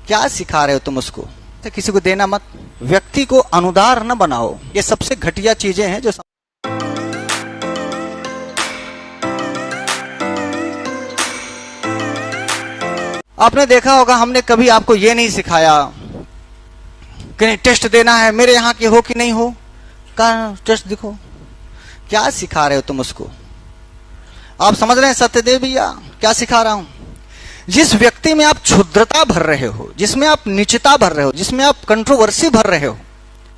क्या सिखा रहे हो तुम उसको? तो किसी को देना मत, व्यक्ति को अनुदार न बनाओ। ये सबसे घटिया चीजें हैं जो आपने देखा होगा। हमने कभी आपको ये नहीं सिखाया कि नहीं टेस्ट देना है, मेरे यहाँ के हो कि नहीं हो, कहा टेस्ट दिखो। क्या सिखा रहे हो तुम उसको? आप समझ रहे हैं सत्यदेव भैया क्या सिखा रहा हूं? जिस व्यक्ति में आप क्षुद्रता भर रहे हो, जिसमें आप नीचता भर रहे हो, जिसमें आप कंट्रोवर्सी भर रहे हो,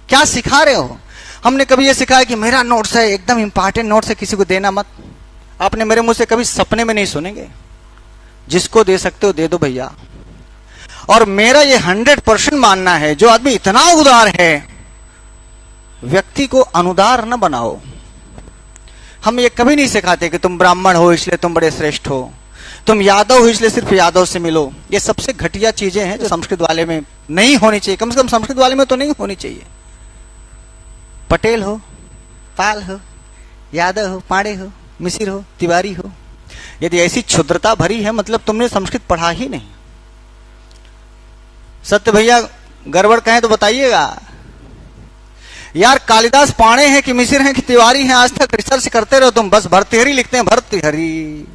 क्या सिखा रहे हो? हमने कभी ये सिखाया कि मेरा नोट्स है, एकदम इंपॉर्टेंट नोट्स है, किसी को देना मत। आपने मेरे मुंह से कभी सपने में नहीं सुनेंगे। जिसको दे सकते हो दे दो भैया। और मेरा ये 100% मानना है, जो आदमी इतना उदार है, व्यक्ति को अनुदार न बनाओ। हम ये कभी नहीं सिखाते कि तुम ब्राह्मण हो इसलिए तुम बड़े श्रेष्ठ हो, तुम यादव हो इसलिए सिर्फ यादव से मिलो। ये सबसे घटिया चीजें हैं जो संस्कृत वाले में नहीं होनी चाहिए। कम से कम संस्कृत वाले में तो नहीं होनी चाहिए। पटेल हो, पाल हो, यादव हो, पांडे हो, मिसिर हो, तिवारी हो, यदि ऐसी क्षुद्रता भरी है मतलब तुमने संस्कृत पढ़ा ही नहीं। सत्य भैया गड़बड़ कहें तो बताइएगा यार। कालिदास पाणे हैं कि मिसिर हैं कि तिवारी हैं, आज तक रिसर्च करते रहो तुम। बस भर्तृहरि लिखते हैं, भर्तृहरि।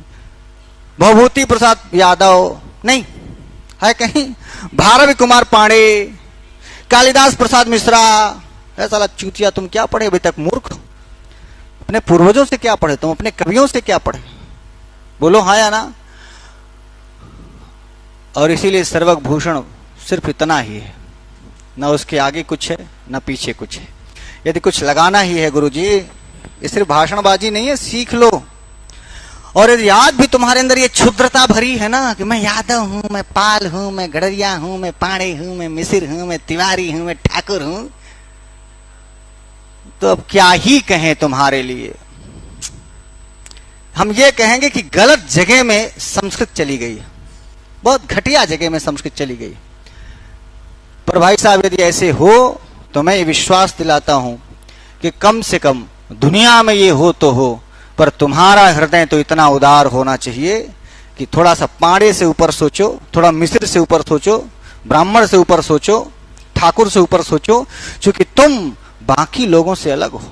भवभूति प्रसाद यादव नहीं है कहीं, भारवी कुमार पांडे, कालिदास प्रसाद मिश्रा। ऐसा चूतिया तुम क्या पढ़े अभी तक? मूर्ख। अपने पूर्वजों से क्या पढ़े तुम? अपने कवियों से क्या पढ़े? बोलो हाँ या ना। और इसीलिए सर्वक भूषण सिर्फ इतना ही है, ना उसके आगे कुछ है ना पीछे कुछ है। यदि कुछ लगाना ही है गुरुजी, ये सिर्फ भाषणबाजी नहीं है, सीख लो। और यदि आज भी तुम्हारे अंदर ये क्षुद्रता भरी है ना कि मैं यादव हूं, मैं पाल हूं, मैं गड़रिया हूं, मैं पांडे हूं, मैं मिसिर हूं, मैं तिवारी हूं, मैं ठाकुर हूं, तो अब क्या ही कहें तुम्हारे लिए। हम ये कहेंगे कि गलत जगह में संस्कृत चली गई, बहुत घटिया जगह में संस्कृत चली गई। पर भाई साहब यदि ऐसे हो तो मैं ये विश्वास दिलाता हूं कि कम से कम दुनिया में ये हो तो हो, पर तुम्हारा हृदय तो इतना उदार होना चाहिए कि थोड़ा सा पांडे से ऊपर सोचो, थोड़ा मिस्र से ऊपर सोचो, ब्राह्मण से ऊपर सोचो, ठाकुर से ऊपर सोचो, क्योंकि तुम बाकी लोगों से अलग हो,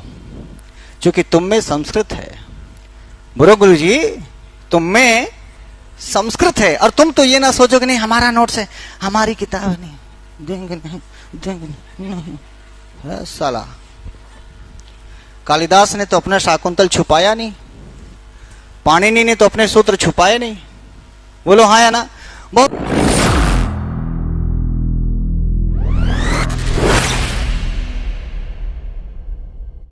क्योंकि तुम में संस्कृत है। बुरो गुरु जी, तुम में संस्कृत है। और तुम तो ये ना सोचो कि नहीं हमारा नोट्स है, हमारी किताब नहीं, देंगे नहीं, देंगे नहीं। साला कालिदास ने तो अपना शाकुंतल छुपाया नहीं, पाणिनि ने तो अपने सूत्र छुपाए नहीं। बोलो हाँ या ना। बहुत